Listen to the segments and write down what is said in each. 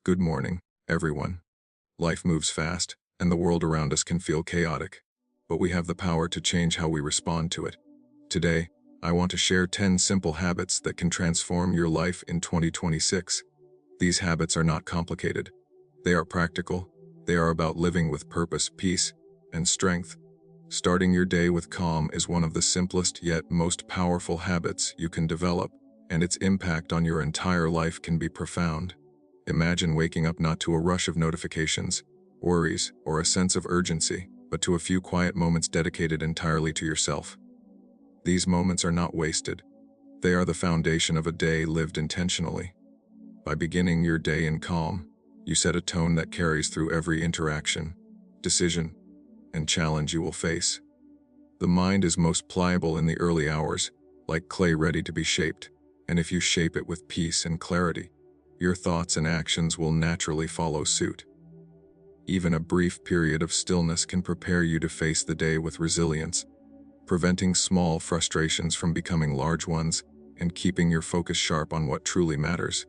Good morning, everyone. Life moves fast, and the world around us can feel chaotic, but we have the power to change how we respond to it. Today, I want to share 10 simple habits that can transform your life in 2026. These habits are not complicated. They are practical. They are about living with purpose, peace, and strength. Starting your day with calm is one of the simplest yet most powerful habits you can develop, and its impact on your entire life can be profound. Imagine waking up not to a rush of notifications, worries, or a sense of urgency, but to a few quiet moments dedicated entirely to yourself. These moments are not wasted. They are the foundation of a day lived intentionally. By beginning your day in calm, you set a tone that carries through every interaction, decision, and challenge you will face. The mind is most pliable in the early hours, like clay ready to be shaped, and if you shape it with peace and clarity, your thoughts and actions will naturally follow suit. Even a brief period of stillness can prepare you to face the day with resilience, preventing small frustrations from becoming large ones and keeping your focus sharp on what truly matters.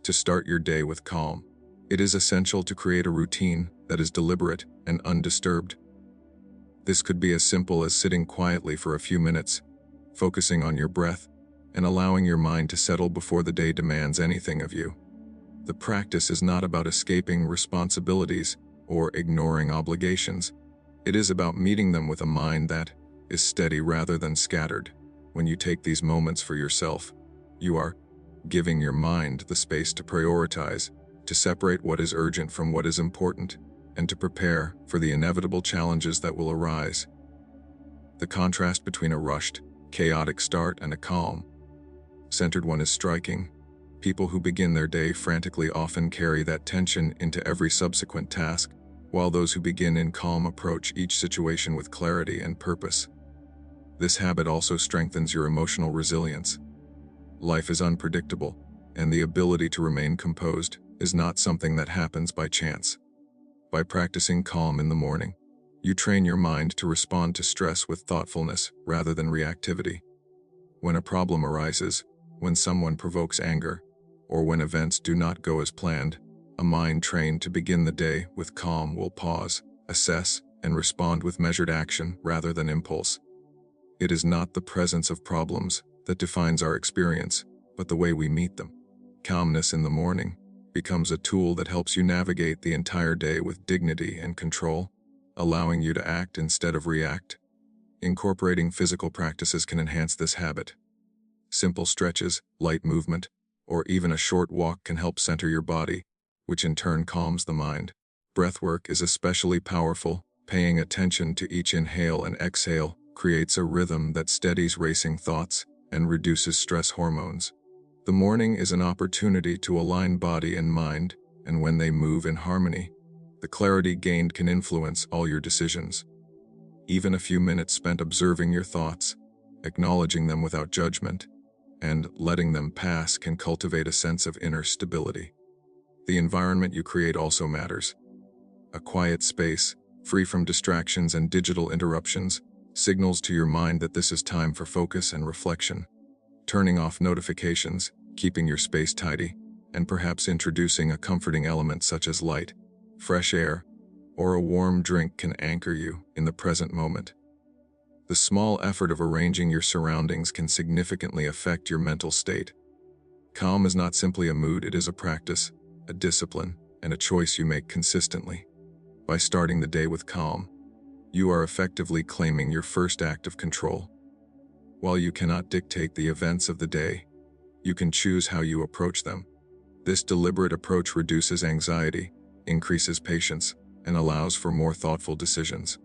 To start your day with calm, it is essential to create a routine that is deliberate and undisturbed. This could be as simple as sitting quietly for a few minutes, focusing on your breath, and allowing your mind to settle before the day demands anything of you. The practice is not about escaping responsibilities or ignoring obligations. It is about meeting them with a mind that is steady rather than scattered. When you take these moments for yourself, you are giving your mind the space to prioritize, to separate what is urgent from what is important, and to prepare for the inevitable challenges that will arise. The contrast between a rushed, chaotic start and a calm, centered one is striking. People who begin their day frantically often carry that tension into every subsequent task, while those who begin in calm approach each situation with clarity and purpose. This habit also strengthens your emotional resilience. Life is unpredictable, and the ability to remain composed is not something that happens by chance. By practicing calm in the morning, you train your mind to respond to stress with thoughtfulness rather than reactivity. When a problem arises, when someone provokes anger, or when events do not go as planned, a mind trained to begin the day with calm will pause, assess, and respond with measured action rather than impulse. It is not the presence of problems that defines our experience, but the way we meet them. Calmness in the morning becomes a tool that helps you navigate the entire day with dignity and control, allowing you to act instead of react. Incorporating physical practices can enhance this habit. Simple stretches, light movement, or even a short walk can help center your body, which in turn calms the mind. Breathwork is especially powerful. Paying attention to each inhale and exhale creates a rhythm that steadies racing thoughts and reduces stress hormones. The morning is an opportunity to align body and mind, and when they move in harmony, the clarity gained can influence all your decisions. Even a few minutes spent observing your thoughts, acknowledging them without judgment, and letting them pass can cultivate a sense of inner stability. The environment you create also matters. A quiet space, free from distractions and digital interruptions, signals to your mind that this is time for focus and reflection. Turning off notifications, keeping your space tidy, and perhaps introducing a comforting element such as light, fresh air, or a warm drink can anchor you in the present moment. The small effort of arranging your surroundings can significantly affect your mental state. Calm is not simply a mood, it is a practice, a discipline, and a choice you make consistently. By starting the day with calm, you are effectively claiming your first act of control. While you cannot dictate the events of the day, you can choose how you approach them. This deliberate approach reduces anxiety, increases patience, and allows for more thoughtful decisions.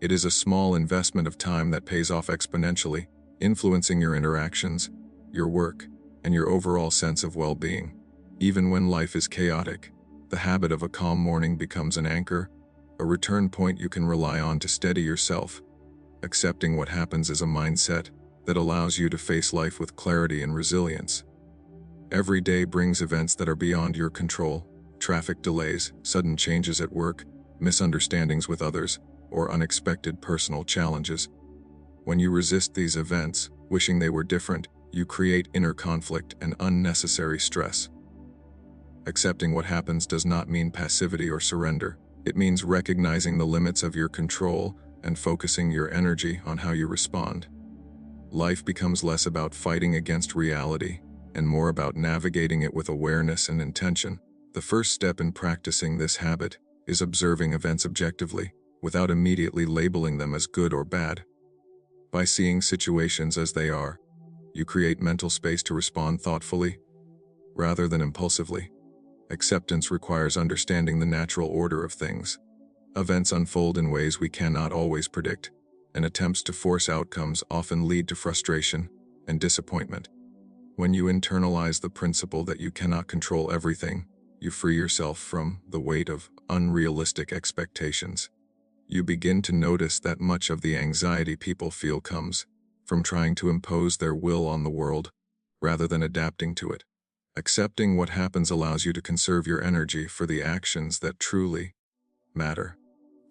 It is a small investment of time that pays off exponentially, influencing your interactions, your work, and your overall sense of well-being. Even when life is chaotic, the habit of a calm morning becomes an anchor, a return point you can rely on to steady yourself. Accepting what happens is a mindset that allows you to face life with clarity and resilience. Every day brings events that are beyond your control: traffic delays, sudden changes at work, misunderstandings with others, or unexpected personal challenges. When you resist these events, wishing they were different, you create inner conflict and unnecessary stress. Accepting what happens does not mean passivity or surrender. It means recognizing the limits of your control and focusing your energy on how you respond. Life becomes less about fighting against reality and more about navigating it with awareness and intention. The first step in practicing this habit is observing events objectively, without immediately labeling them as good or bad. By seeing situations as they are, you create mental space to respond thoughtfully, rather than impulsively. Acceptance requires understanding the natural order of things. Events unfold in ways we cannot always predict, and attempts to force outcomes often lead to frustration and disappointment. When you internalize the principle that you cannot control everything, you free yourself from the weight of unrealistic expectations. You begin to notice that much of the anxiety people feel comes from trying to impose their will on the world, rather than adapting to it. Accepting what happens allows you to conserve your energy for the actions that truly matter,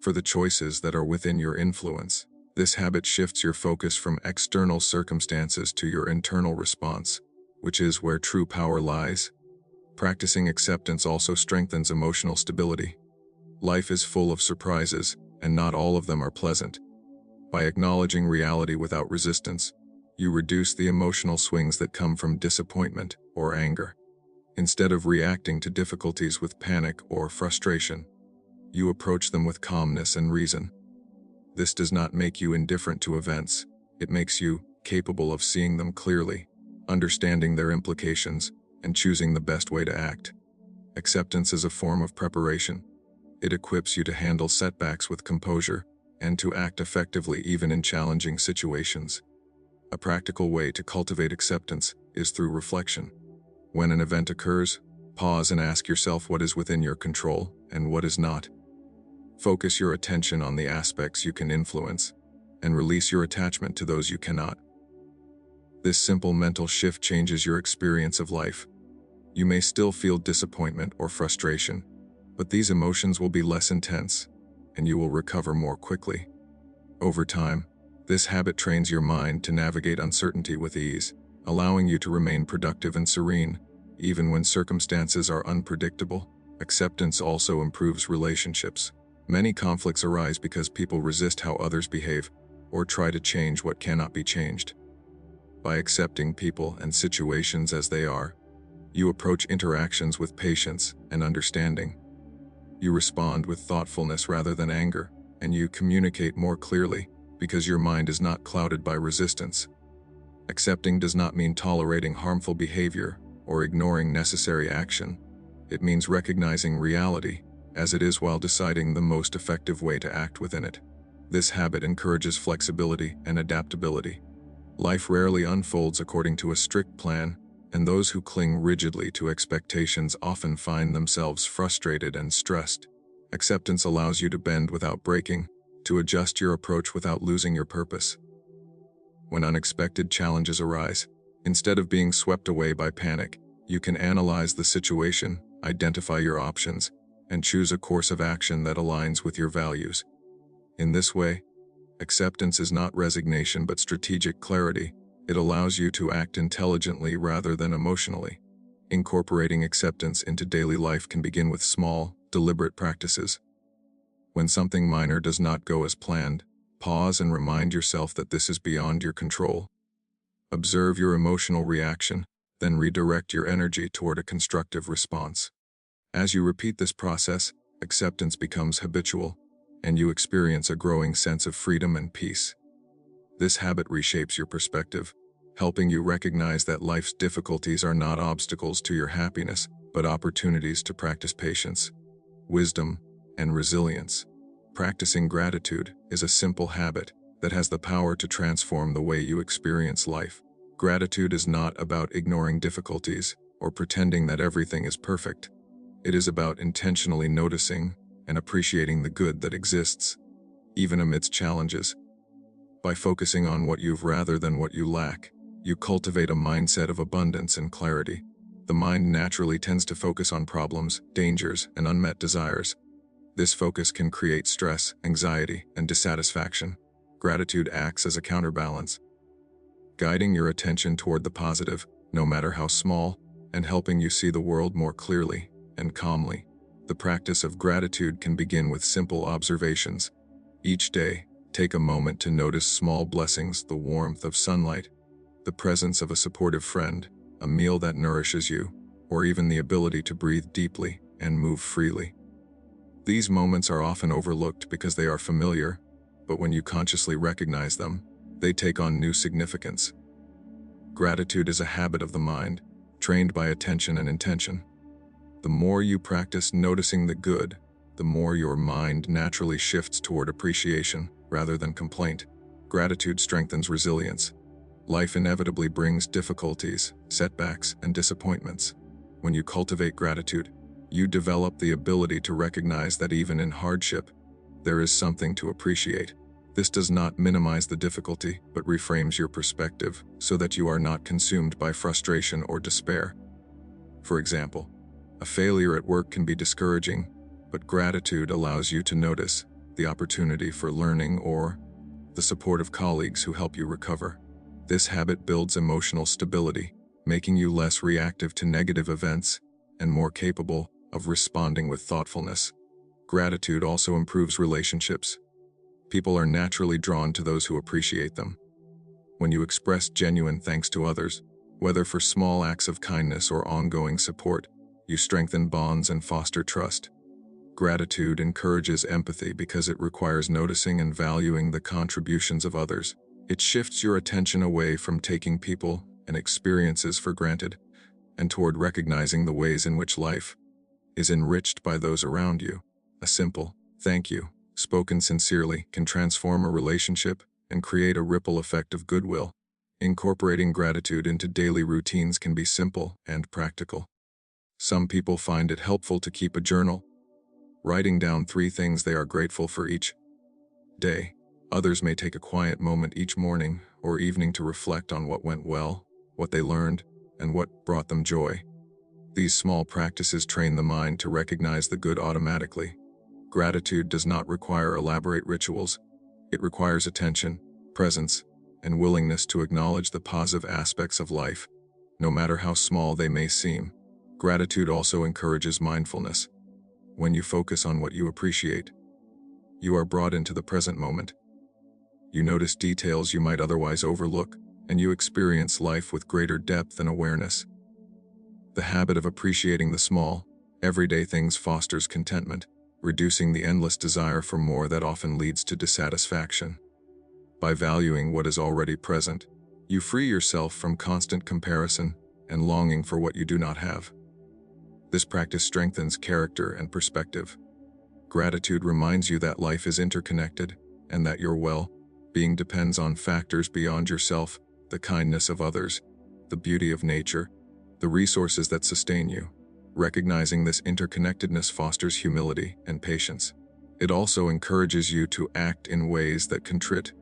for the choices that are within your influence. This habit shifts your focus from external circumstances to your internal response, which is where true power lies. Practicing acceptance also strengthens emotional stability. Life is full of surprises, and not all of them are pleasant. By acknowledging reality without resistance, you reduce the emotional swings that come from disappointment or anger. Instead of reacting to difficulties with panic or frustration, you approach them with calmness and reason. This does not make you indifferent to events. It makes you capable of seeing them clearly, understanding their implications, and choosing the best way to act. Acceptance is a form of preparation. It equips you to handle setbacks with composure and to act effectively even in challenging situations. A practical way to cultivate acceptance is through reflection. When an event occurs, pause and ask yourself what is within your control and what is not. Focus your attention on the aspects you can influence, and release your attachment to those you cannot. This simple mental shift changes your experience of life. You may still feel disappointment or frustration, but these emotions will be less intense, and you will recover more quickly. Over time, this habit trains your mind to navigate uncertainty with ease, allowing you to remain productive and serene, even when circumstances are unpredictable. Acceptance also improves relationships. Many conflicts arise because people resist how others behave, or try to change what cannot be changed. By accepting people and situations as they are, you approach interactions with patience and understanding. You respond with thoughtfulness rather than anger, and you communicate more clearly because your mind is not clouded by resistance. Accepting does not mean tolerating harmful behavior or ignoring necessary action. It means recognizing reality as it is while deciding the most effective way to act within it. This habit encourages flexibility and adaptability. Life rarely unfolds according to a strict plan, and those who cling rigidly to expectations often find themselves frustrated and stressed. Acceptance allows you to bend without breaking, to adjust your approach without losing your purpose. When unexpected challenges arise, instead of being swept away by panic, you can analyze the situation, identify your options, and choose a course of action that aligns with your values. In this way, acceptance is not resignation but strategic clarity. It allows you to act intelligently rather than emotionally. Incorporating acceptance into daily life can begin with small, deliberate practices. When something minor does not go as planned, pause and remind yourself that this is beyond your control. Observe your emotional reaction, then redirect your energy toward a constructive response. As you repeat this process, acceptance becomes habitual, and you experience a growing sense of freedom and peace. This habit reshapes your perspective, helping you recognize that life's difficulties are not obstacles to your happiness, but opportunities to practice patience, wisdom, and resilience. Practicing gratitude is a simple habit that has the power to transform the way you experience life. Gratitude is not about ignoring difficulties or pretending that everything is perfect. It is about intentionally noticing and appreciating the good that exists, even amidst challenges. By focusing on what you've rather than what you lack, you cultivate a mindset of abundance and clarity. The mind naturally tends to focus on problems, dangers, and unmet desires. This focus can create stress, anxiety, and dissatisfaction. Gratitude acts as a counterbalance, guiding your attention toward the positive, no matter how small, and helping you see the world more clearly. and calmly. The practice of gratitude can begin with simple observations. Each day, take a moment to notice small blessings: the warmth of sunlight, the presence of a supportive friend, a meal that nourishes you, or even the ability to breathe deeply and move freely. These moments are often overlooked because they are familiar, but when you consciously recognize them, they take on new significance. Gratitude is a habit of the mind, trained by attention and intention. The more you practice noticing the good, the more your mind naturally shifts toward appreciation rather than complaint. Gratitude strengthens resilience. Life inevitably brings difficulties, setbacks, and disappointments. When you cultivate gratitude, you develop the ability to recognize that even in hardship, there is something to appreciate. This does not minimize the difficulty, but reframes your perspective so that you are not consumed by frustration or despair. For example, a failure at work can be discouraging, but gratitude allows you to notice the opportunity for learning or the support of colleagues who help you recover. This habit builds emotional stability, making you less reactive to negative events and more capable of responding with thoughtfulness. Gratitude also improves relationships. People are naturally drawn to those who appreciate them. When you express genuine thanks to others, whether for small acts of kindness or ongoing support, you strengthen bonds and foster trust. Gratitude encourages empathy because it requires noticing and valuing the contributions of others. It shifts your attention away from taking people and experiences for granted and toward recognizing the ways in which life is enriched by those around you. A simple thank you, spoken sincerely, can transform a relationship and create a ripple effect of goodwill. Incorporating gratitude into daily routines can be simple and practical. Some people find it helpful to keep a journal, writing down 3 things they are grateful for each day. Others may take a quiet moment each morning or evening to reflect on what went well, what they learned, and what brought them joy. These small practices train the mind to recognize the good automatically. Gratitude does not require elaborate rituals. It requires attention, presence, and willingness to acknowledge the positive aspects of life, no matter how small they may seem. Gratitude also encourages mindfulness. When you focus on what you appreciate, you are brought into the present moment. You notice details you might otherwise overlook, and you experience life with greater depth and awareness. The habit of appreciating the small, everyday things fosters contentment, reducing the endless desire for more that often leads to dissatisfaction. By valuing what is already present, you free yourself from constant comparison and longing for what you do not have. This practice strengthens character and perspective. Gratitude reminds you that life is interconnected and that your well-being depends on factors beyond yourself: the kindness of others, the beauty of nature, the resources that sustain you. Recognizing this interconnectedness fosters humility and patience. It also encourages you to act in ways that contribute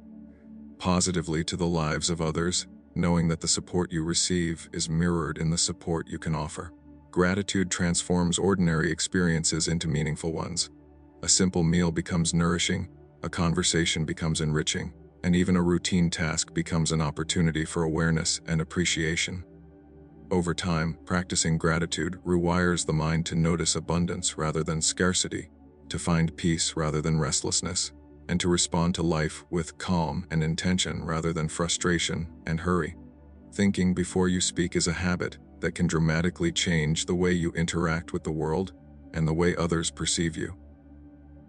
positively to the lives of others, knowing that the support you receive is mirrored in the support you can offer. Gratitude transforms ordinary experiences into meaningful ones. A simple meal becomes nourishing, a conversation becomes enriching, and even a routine task becomes an opportunity for awareness and appreciation. Over time, practicing gratitude rewires the mind to notice abundance rather than scarcity, to find peace rather than restlessness, and to respond to life with calm and intention rather than frustration and hurry. Thinking before you speak is a habit that can dramatically change the way you interact with the world and the way others perceive you.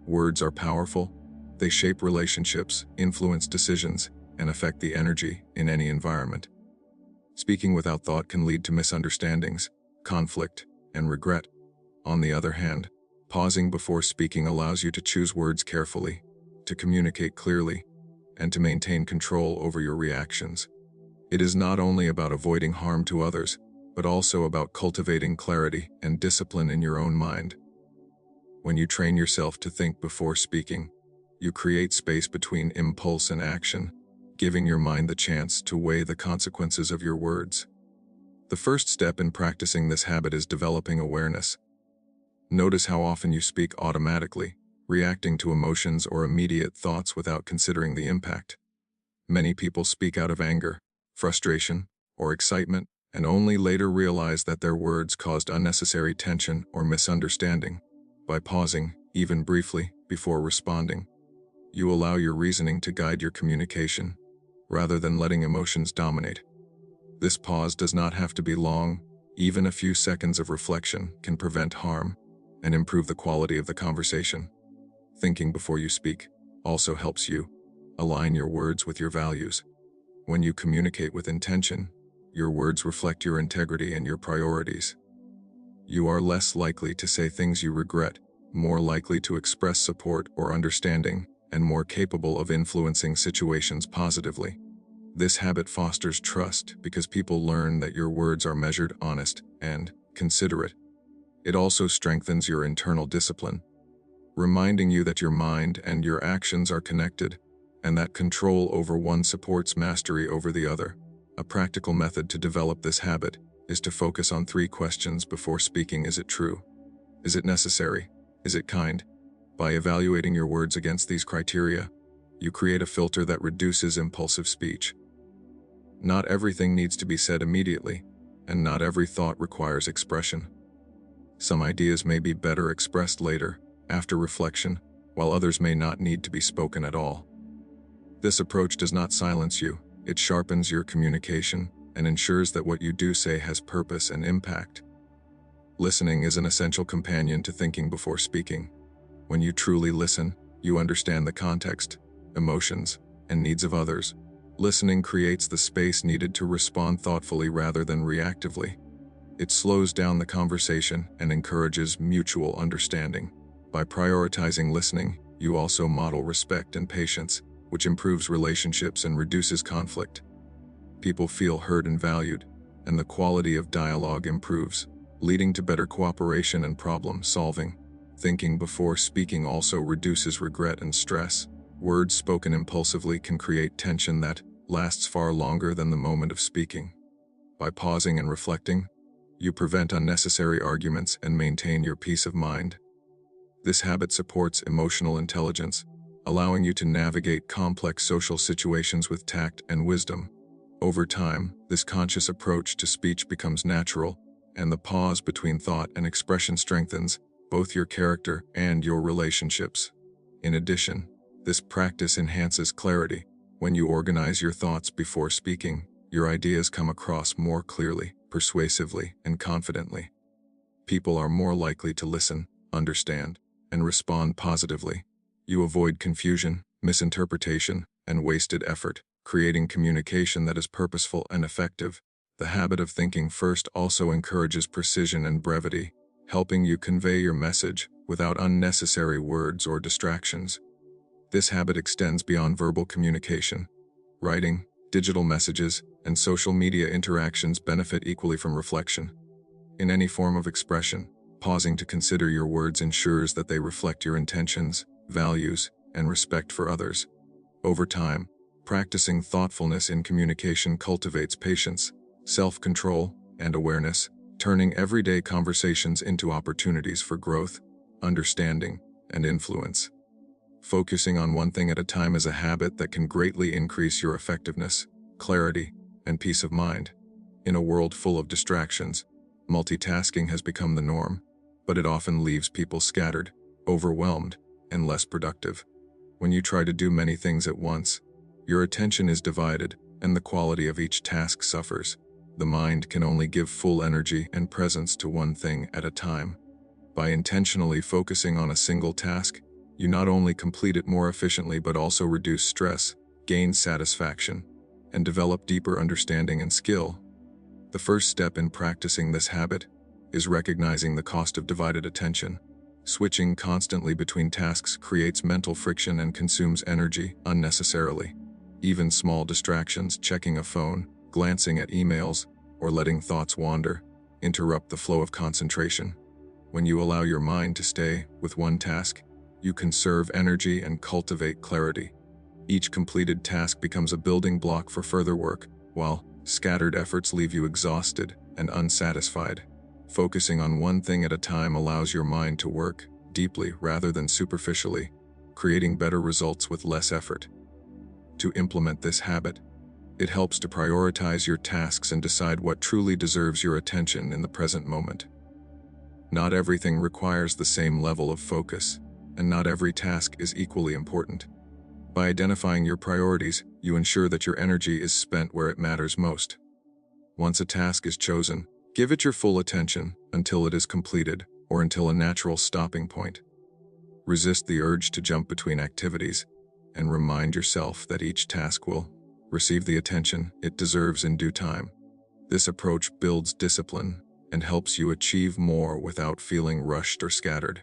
Words are powerful. They shape relationships, influence decisions, and affect the energy in any environment. Speaking without thought can lead to misunderstandings, conflict, and regret. On the other hand, pausing before speaking allows you to choose words carefully, to communicate clearly, and to maintain control over your reactions. It is not only about avoiding harm to others, but also about cultivating clarity and discipline in your own mind. When you train yourself to think before speaking, you create space between impulse and action, giving your mind the chance to weigh the consequences of your words. The first step in practicing this habit is developing awareness. Notice how often you speak automatically, reacting to emotions or immediate thoughts without considering the impact. Many people speak out of anger, frustration, or excitement, and only later realize that their words caused unnecessary tension or misunderstanding. By pausing, even briefly, before responding, you allow your reasoning to guide your communication, rather than letting emotions dominate. This pause does not have to be long. Even a few seconds of reflection can prevent harm and improve the quality of the conversation. Thinking before you speak also helps you align your words with your values. When you communicate with intention, your words reflect your integrity and your priorities. You are less likely to say things you regret, more likely to express support or understanding, and more capable of influencing situations positively. This habit fosters trust because people learn that your words are measured, honest, and considerate. It also strengthens your internal discipline, reminding you that your mind and your actions are connected, and that control over one supports mastery over the other. A practical method to develop this habit is to focus on 3 questions before speaking. Is it true? Is it necessary? Is it kind? By evaluating your words against these criteria, you create a filter that reduces impulsive speech. Not everything needs to be said immediately, and not every thought requires expression. Some ideas may be better expressed later, after reflection, while others may not need to be spoken at all. This approach does not silence you, it sharpens your communication and ensures that what you do say has purpose and impact. Listening is an essential companion to thinking before speaking. When you truly listen, you understand the context, emotions, and needs of others. Listening creates the space needed to respond thoughtfully rather than reactively. It slows down the conversation and encourages mutual understanding. By prioritizing listening, you also model respect and patience, which improves relationships and reduces conflict. People feel heard and valued, and the quality of dialogue improves, leading to better cooperation and problem solving. Thinking before speaking also reduces regret and stress. Words spoken impulsively can create tension that lasts far longer than the moment of speaking. By pausing and reflecting, you prevent unnecessary arguments and maintain your peace of mind. This habit supports emotional intelligence, allowing you to navigate complex social situations with tact and wisdom. Over time, this conscious approach to speech becomes natural, and the pause between thought and expression strengthens both your character and your relationships. In addition, this practice enhances clarity. When you organize your thoughts before speaking, your ideas come across more clearly, persuasively, and confidently. People are more likely to listen, understand, and respond positively. You avoid confusion, misinterpretation, and wasted effort, creating communication that is purposeful and effective. The habit of thinking first also encourages precision and brevity, helping you convey your message without unnecessary words or distractions. This habit extends beyond verbal communication. Writing, digital messages, and social media interactions benefit equally from reflection. In any form of expression, pausing to consider your words ensures that they reflect your intentions, values, and respect for others. Over time, practicing thoughtfulness in communication cultivates patience, self-control, and awareness, turning everyday conversations into opportunities for growth, understanding, and influence. Focusing on one thing at a time is a habit that can greatly increase your effectiveness, clarity, and peace of mind. In a world full of distractions, multitasking has become the norm, but it often leaves people scattered, overwhelmed, and less productive. When you try to do many things at once, your attention is divided, and the quality of each task suffers. The mind can only give full energy and presence to one thing at a time. By intentionally focusing on a single task, you not only complete it more efficiently but also reduce stress, gain satisfaction, and develop deeper understanding and skill. The first step in practicing this habit is recognizing the cost of divided attention. Switching constantly between tasks creates mental friction and consumes energy unnecessarily. Even small distractions, checking a phone, glancing at emails, or letting thoughts wander, interrupt the flow of concentration. When you allow your mind to stay with one task, you conserve energy and cultivate clarity. Each completed task becomes a building block for further work, while scattered efforts leave you exhausted and unsatisfied. Focusing on one thing at a time allows your mind to work deeply rather than superficially, creating better results with less effort. To implement this habit, It helps to prioritize your tasks and decide what truly deserves your attention in the present moment. Not everything requires the same level of focus, and not every task is equally important. By identifying your priorities, you ensure that your energy is spent where it matters most. Once a task is chosen, give it your full attention until it is completed or until a natural stopping point. Resist the urge to jump between activities and remind yourself that each task will receive the attention it deserves in due time. This approach builds discipline and helps you achieve more without feeling rushed or scattered.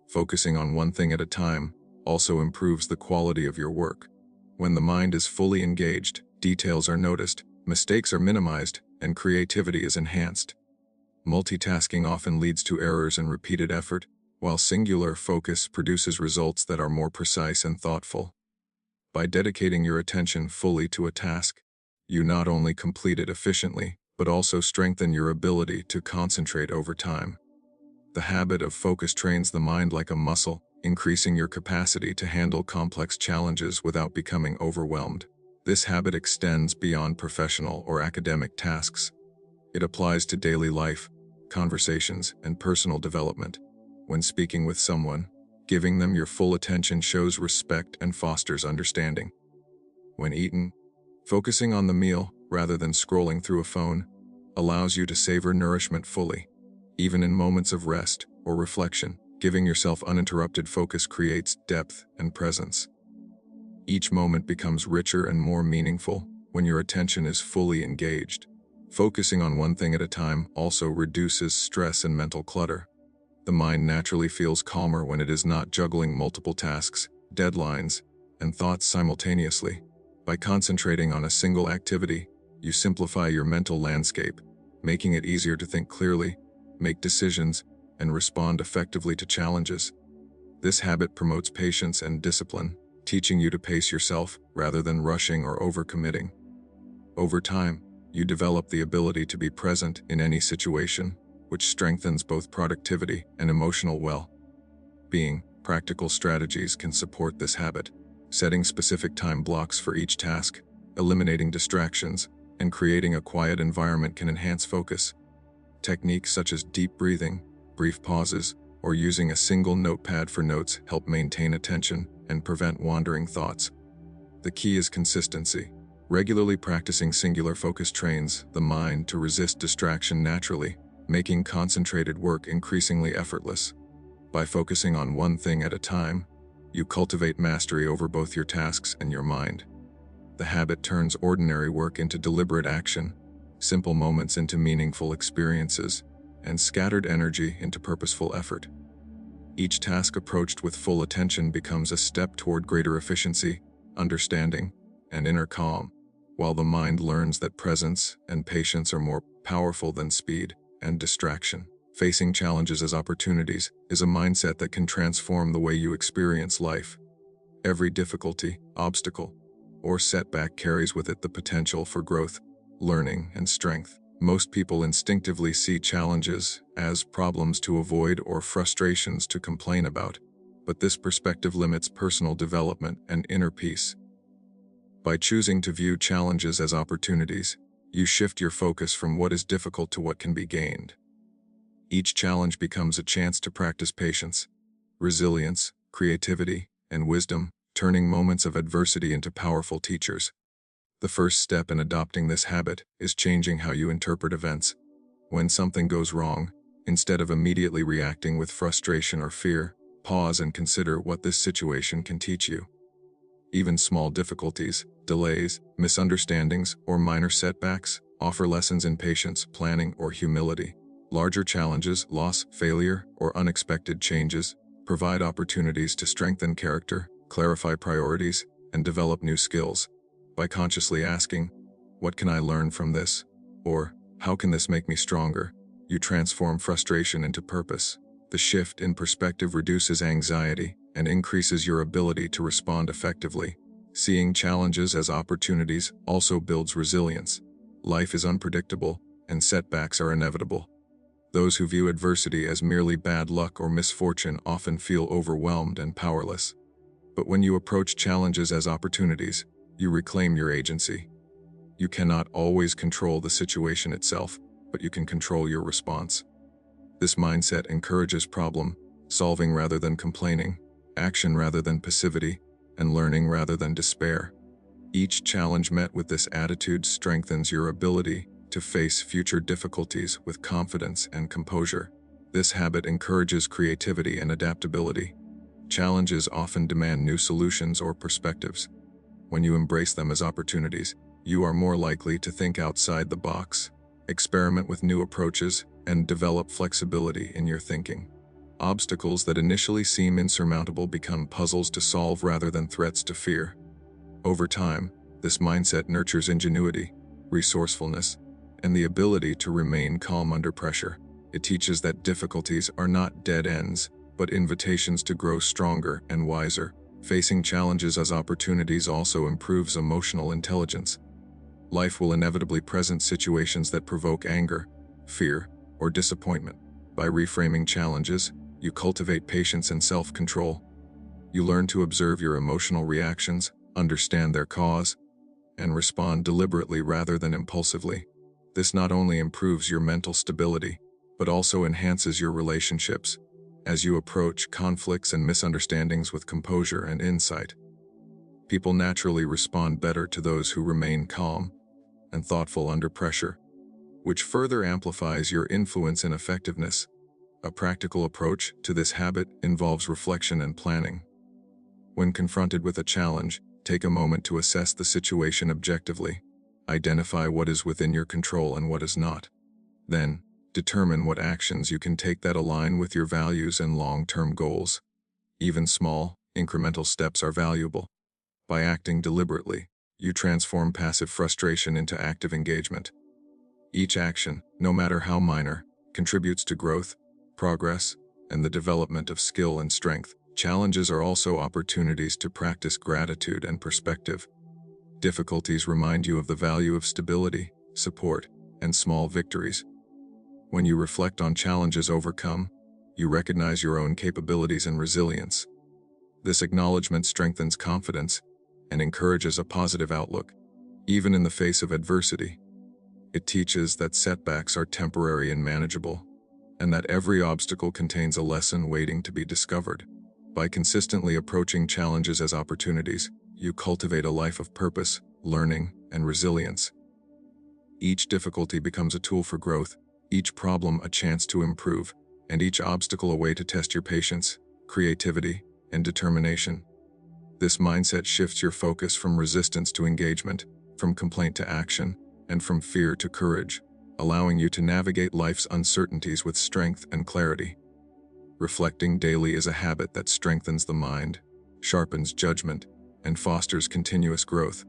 Focusing on one thing at a time also improves the quality of your work. When the mind is fully engaged, details are noticed, mistakes are minimized, and creativity is enhanced. Multitasking often leads to errors and repeated effort, while singular focus produces results that are more precise and thoughtful. By dedicating your attention fully to a task, you not only complete it efficiently, but also strengthen your ability to concentrate over time. The habit of focus trains the mind like a muscle, increasing your capacity to handle complex challenges without becoming overwhelmed. This habit extends beyond professional or academic tasks. It applies to daily life, conversations, and personal development. When speaking with someone, giving them your full attention shows respect and fosters understanding. When eating, focusing on the meal rather than scrolling through a phone allows you to savor nourishment fully. Even in moments of rest or reflection, giving yourself uninterrupted focus creates depth and presence. Each moment becomes richer and more meaningful when your attention is fully engaged. Focusing on one thing at a time also reduces stress and mental clutter. The mind naturally feels calmer when it is not juggling multiple tasks, deadlines, and thoughts simultaneously. By concentrating on a single activity, you simplify your mental landscape, making it easier to think clearly, make decisions, and respond effectively to challenges. This habit promotes patience and discipline, teaching you to pace yourself rather than rushing or overcommitting. Over time, you develop the ability to be present in any situation, which strengthens both productivity and emotional well-being. Practical strategies can support this habit, setting specific time blocks for each task, eliminating distractions, and creating a quiet environment can enhance focus. Techniques such as deep breathing, brief pauses, or using a single notepad for notes help maintain attention and prevent wandering thoughts. The key is consistency. Regularly practicing singular focus trains the mind to resist distraction naturally, making concentrated work increasingly effortless. By focusing on one thing at a time, you cultivate mastery over both your tasks and your mind. The habit turns ordinary work into deliberate action, simple moments into meaningful experiences, and scattered energy into purposeful effort. Each task approached with full attention becomes a step toward greater efficiency, understanding, and inner calm, while the mind learns that presence and patience are more powerful than speed and distraction. Facing challenges as opportunities is a mindset that can transform the way you experience life. Every difficulty, obstacle, or setback carries with it the potential for growth, learning, and strength. Most people instinctively see challenges as problems to avoid or frustrations to complain about, but this perspective limits personal development and inner peace. By choosing to view challenges as opportunities, you shift your focus from what is difficult to what can be gained. Each challenge becomes a chance to practice patience, resilience, creativity, and wisdom, turning moments of adversity into powerful teachers. The first step in adopting this habit is changing how you interpret events. When something goes wrong, instead of immediately reacting with frustration or fear, pause and consider what this situation can teach you. Even small difficulties, delays, misunderstandings, or minor setbacks offer lessons in patience, planning, or humility. Larger challenges, loss, failure, or unexpected changes provide opportunities to strengthen character, clarify priorities, and develop new skills. By consciously asking, "What can I learn from this?" or "How can this make me stronger?" you transform frustration into purpose. The shift in perspective reduces anxiety and increases your ability to respond effectively. Seeing challenges as opportunities also builds resilience. Life is unpredictable, and setbacks are inevitable. Those who view adversity as merely bad luck or misfortune often feel overwhelmed and powerless. But when you approach challenges as opportunities, you reclaim your agency. You cannot always control the situation itself, but you can control your response. This mindset encourages problem solving rather than complaining, action rather than passivity, and learning rather than despair. Each challenge met with this attitude strengthens your ability to face future difficulties with confidence and composure. This habit encourages creativity and adaptability. Challenges often demand new solutions or perspectives. When you embrace them as opportunities, you are more likely to think outside the box, experiment with new approaches, and develop flexibility in your thinking. Obstacles that initially seem insurmountable become puzzles to solve rather than threats to fear. Over time, this mindset nurtures ingenuity, resourcefulness, and the ability to remain calm under pressure. It teaches that difficulties are not dead ends, but invitations to grow stronger and wiser. Facing challenges as opportunities also improves emotional intelligence. Life will inevitably present situations that provoke anger, fear, or disappointment. By reframing challenges, you cultivate patience and self-control. You learn to observe your emotional reactions, understand their cause, and respond deliberately rather than impulsively. This not only improves your mental stability, but also enhances your relationships, as you approach conflicts and misunderstandings with composure and insight. People naturally respond better to those who remain calm and thoughtful under pressure, which further amplifies your influence and effectiveness. A practical approach to this habit involves reflection and planning. When confronted with a challenge, take a moment to assess the situation objectively. Identify what is within your control and what is not. Then, determine what actions you can take that align with your values and long-term goals. Even small, incremental steps are valuable. By acting deliberately, you transform passive frustration into active engagement. Each action, no matter how minor, contributes to growth, progress, and the development of skill and strength. Challenges are also opportunities to practice gratitude and perspective. Difficulties remind you of the value of stability, support, and small victories. When you reflect on challenges overcome, you recognize your own capabilities and resilience. This acknowledgement strengthens confidence and encourages a positive outlook, even in the face of adversity. It teaches that setbacks are temporary and manageable, and that every obstacle contains a lesson waiting to be discovered. By consistently approaching challenges as opportunities, you cultivate a life of purpose, learning, and resilience. Each difficulty becomes a tool for growth, each problem a chance to improve, and each obstacle a way to test your patience, creativity, and determination. This mindset shifts your focus from resistance to engagement, from complaint to action, and from fear to courage, allowing you to navigate life's uncertainties with strength and clarity. Reflecting daily is a habit that strengthens the mind, sharpens judgment, and fosters continuous growth.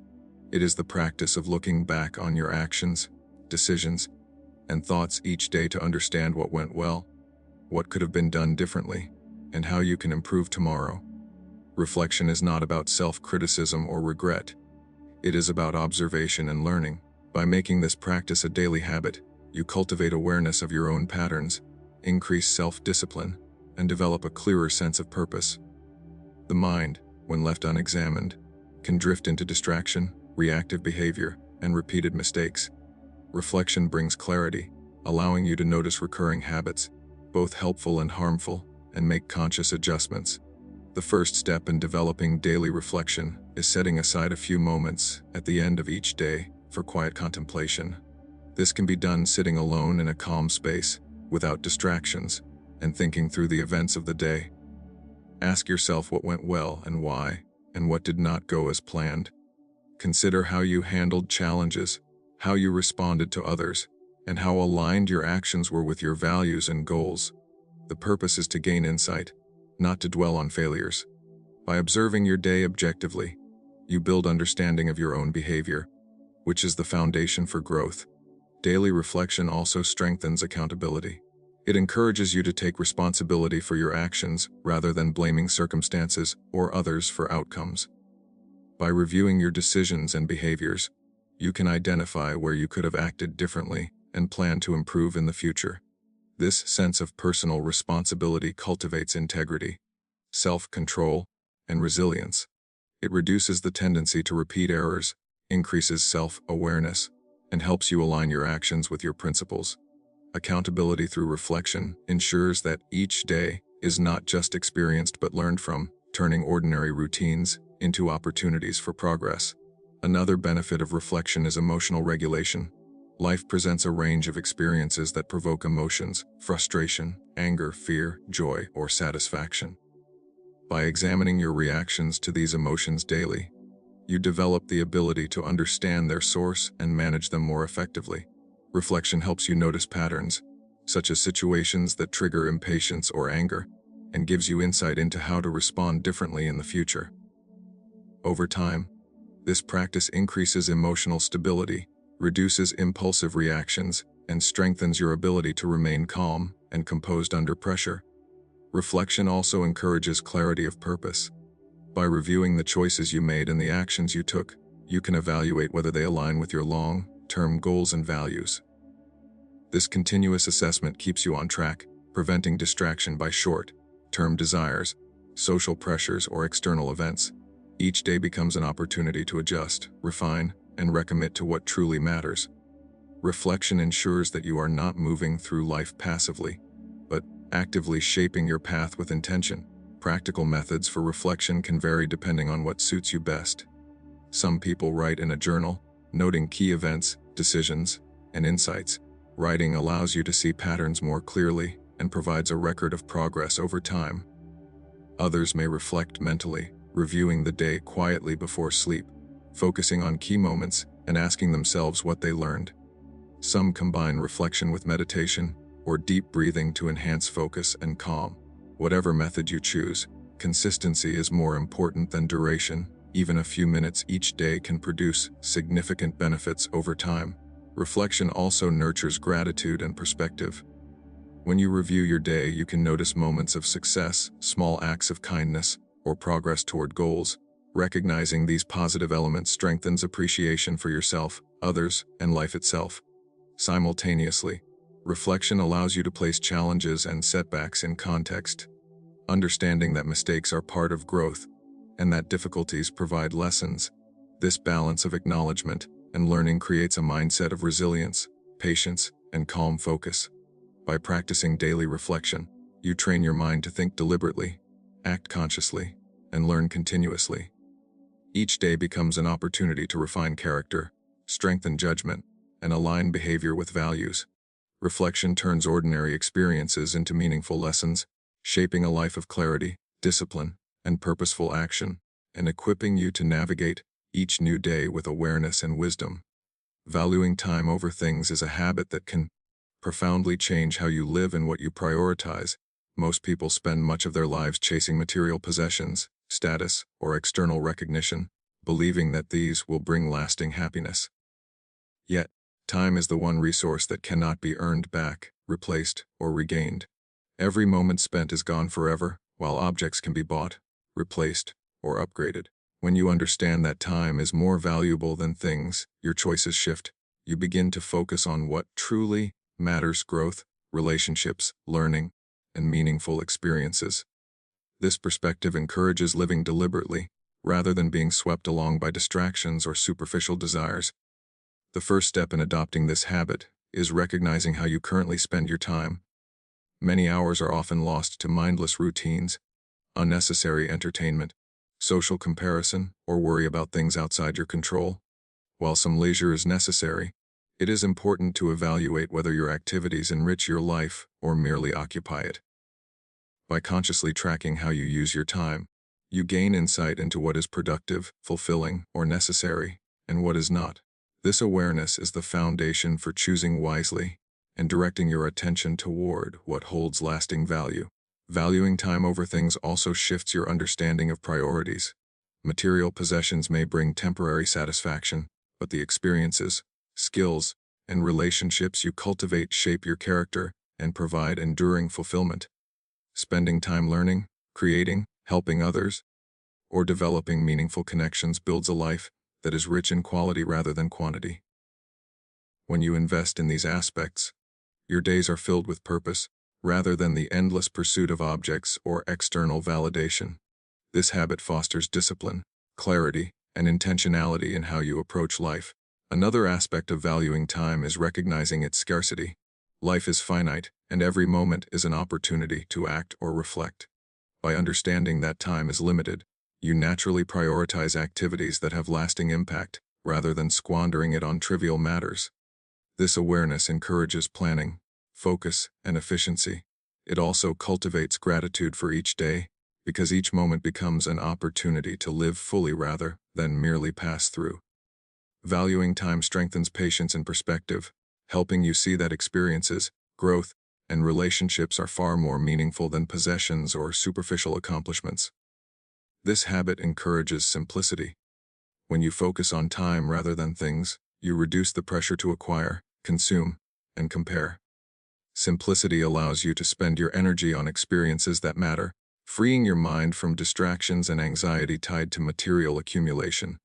It is the practice of looking back on your actions, decisions, and thoughts each day to understand what went well, what could have been done differently, and how you can improve tomorrow. Reflection is not about self-criticism or regret. It is about observation and learning. By making this practice a daily habit, you cultivate awareness of your own patterns, increase self-discipline, and develop a clearer sense of purpose. The mind, when left unexamined, can drift into distraction, reactive behavior, and repeated mistakes. Reflection brings clarity, allowing you to notice recurring habits, both helpful and harmful, and make conscious adjustments. The first step in developing daily reflection is setting aside a few moments at the end of each day for quiet contemplation. This can be done sitting alone in a calm space, without distractions, and thinking through the events of the day. Ask yourself what went well and why, and what did not go as planned. Consider how you handled challenges, how you responded to others, and how aligned your actions were with your values and goals. The purpose is to gain insight, not to dwell on failures. By observing your day objectively, you build understanding of your own behavior, which is the foundation for growth. Daily reflection also strengthens accountability. It encourages you to take responsibility for your actions rather than blaming circumstances or others for outcomes. By reviewing your decisions and behaviors, you can identify where you could have acted differently and plan to improve in the future. This sense of personal responsibility cultivates integrity, self-control, and resilience. It reduces the tendency to repeat errors, increases self-awareness, and helps you align your actions with your principles. Accountability through reflection ensures that each day is not just experienced but learned from, turning ordinary routines into opportunities for progress. Another benefit of reflection is emotional regulation. Life presents a range of experiences that provoke emotions: frustration, anger, fear, joy, or satisfaction. By examining your reactions to these emotions daily, you develop the ability to understand their source and manage them more effectively. Reflection helps you notice patterns, such as situations that trigger impatience or anger, and gives you insight into how to respond differently in the future. Over time, this practice increases emotional stability, reduces impulsive reactions, and strengthens your ability to remain calm and composed under pressure. Reflection also encourages clarity of purpose. By reviewing the choices you made and the actions you took, you can evaluate whether they align with your long-term goals and values. This continuous assessment keeps you on track, preventing distraction by short-term desires, social pressures, or external events. Each day becomes an opportunity to adjust, refine, and recommit to what truly matters. Reflection ensures that you are not moving through life passively, but actively shaping your path with intention. Practical methods for reflection can vary depending on what suits you best. Some people write in a journal, noting key events, decisions, and insights. Writing allows you to see patterns more clearly and provides a record of progress over time. Others may reflect mentally, reviewing the day quietly before sleep, focusing on key moments and asking themselves what they learned. Some combine reflection with meditation or deep breathing to enhance focus and calm. Whatever method you choose, consistency is more important than duration. Even a few minutes each day can produce significant benefits over time. Reflection also nurtures gratitude and perspective. When you review your day, you can notice moments of success, small acts of kindness, or progress toward goals. Recognizing these positive elements strengthens appreciation for yourself, others, and life itself. Simultaneously, reflection allows you to place challenges and setbacks in context, understanding that mistakes are part of growth and that difficulties provide lessons. This balance of acknowledgement and learning creates a mindset of resilience, patience, and calm focus. By practicing daily reflection, you train your mind to think deliberately, act consciously, and learn continuously. Each day becomes an opportunity to refine character, strengthen judgment, and align behavior with values. Reflection turns ordinary experiences into meaningful lessons, shaping a life of clarity, discipline, and purposeful action, and equipping you to navigate each new day with awareness and wisdom. Valuing time over things is a habit that can profoundly change how you live and what you prioritize. Most people spend much of their lives chasing material possessions, status, or external recognition, believing that these will bring lasting happiness. Yet, time is the one resource that cannot be earned back, replaced, or regained. Every moment spent is gone forever, while objects can be bought, replaced, or upgraded. When you understand that time is more valuable than things, your choices shift. You begin to focus on what truly matters: growth, relationships, learning, and meaningful experiences. This perspective encourages living deliberately, rather than being swept along by distractions or superficial desires. The first step in adopting this habit is recognizing how you currently spend your time. Many hours are often lost to mindless routines, unnecessary entertainment, social comparison, or worry about things outside your control. While some leisure is necessary, it is important to evaluate whether your activities enrich your life or merely occupy it. By consciously tracking how you use your time, you gain insight into what is productive, fulfilling, or necessary, and what is not. This awareness is the foundation for choosing wisely and directing your attention toward what holds lasting value. Valuing time over things also shifts your understanding of priorities. Material possessions may bring temporary satisfaction, but the experiences, skills, and relationships you cultivate shape your character and provide enduring fulfillment. Spending time learning, creating, helping others, or developing meaningful connections builds a life that is rich in quality rather than quantity. When you invest in these aspects, your days are filled with purpose, rather than the endless pursuit of objects or external validation. This habit fosters discipline, clarity, and intentionality in how you approach life. Another aspect of valuing time is recognizing its scarcity. Life is finite, and every moment is an opportunity to act or reflect. By understanding that time is limited, you naturally prioritize activities that have lasting impact, rather than squandering it on trivial matters. This awareness encourages planning, focus, and efficiency. It also cultivates gratitude for each day, because each moment becomes an opportunity to live fully rather than merely pass through. Valuing time strengthens patience and perspective, helping you see that experiences, growth, and relationships are far more meaningful than possessions or superficial accomplishments. This habit encourages simplicity. When you focus on time rather than things, you reduce the pressure to acquire, consume, and compare. Simplicity allows you to spend your energy on experiences that matter, freeing your mind from distractions and anxiety tied to material accumulation.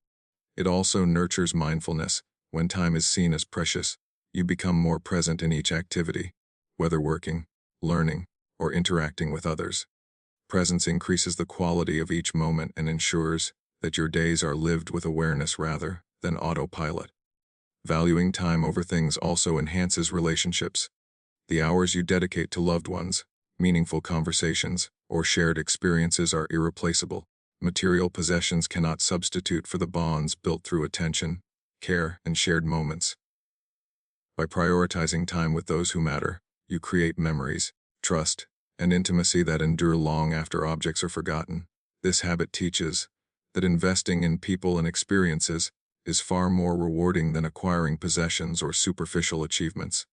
It also nurtures mindfulness. When time is seen as precious, you become more present in each activity, whether working, learning, or interacting with others. Presence increases the quality of each moment and ensures that your days are lived with awareness rather than autopilot. Valuing time over things also enhances relationships. The hours you dedicate to loved ones, meaningful conversations, or shared experiences are irreplaceable. Material possessions cannot substitute for the bonds built through attention, care, and shared moments. By prioritizing time with those who matter, you create memories, trust, and intimacy that endure long after objects are forgotten. This habit teaches that investing in people and experiences is far more rewarding than acquiring possessions or superficial achievements.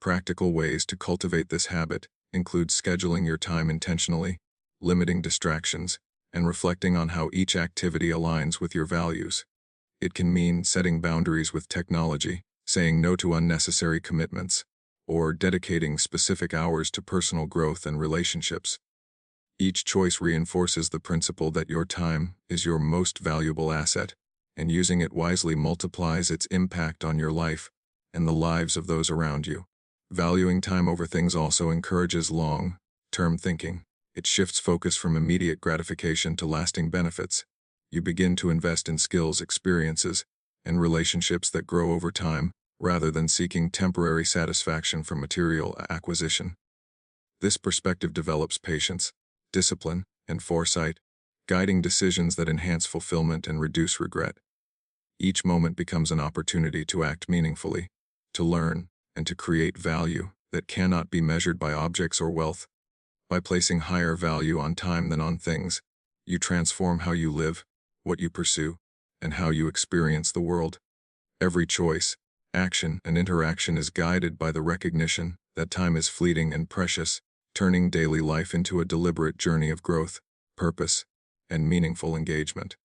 Practical ways to cultivate this habit include scheduling your time intentionally, limiting distractions, and reflecting on how each activity aligns with your values. It can mean setting boundaries with technology, saying no to unnecessary commitments, or dedicating specific hours to personal growth and relationships. Each choice reinforces the principle that your time is your most valuable asset, and using it wisely multiplies its impact on your life and the lives of those around you. Valuing time over things also encourages long-term thinking. It shifts focus from immediate gratification to lasting benefits. You begin to invest in skills, experiences, and relationships that grow over time, rather than seeking temporary satisfaction from material acquisition. This perspective develops patience, discipline, and foresight, guiding decisions that enhance fulfillment and reduce regret. Each moment becomes an opportunity to act meaningfully, to learn, and to create value that cannot be measured by objects or wealth. By placing higher value on time than on things, you transform how you live, what you pursue, and how you experience the world. Every choice, action, and interaction is guided by the recognition that time is fleeting and precious, turning daily life into a deliberate journey of growth, purpose, and meaningful engagement.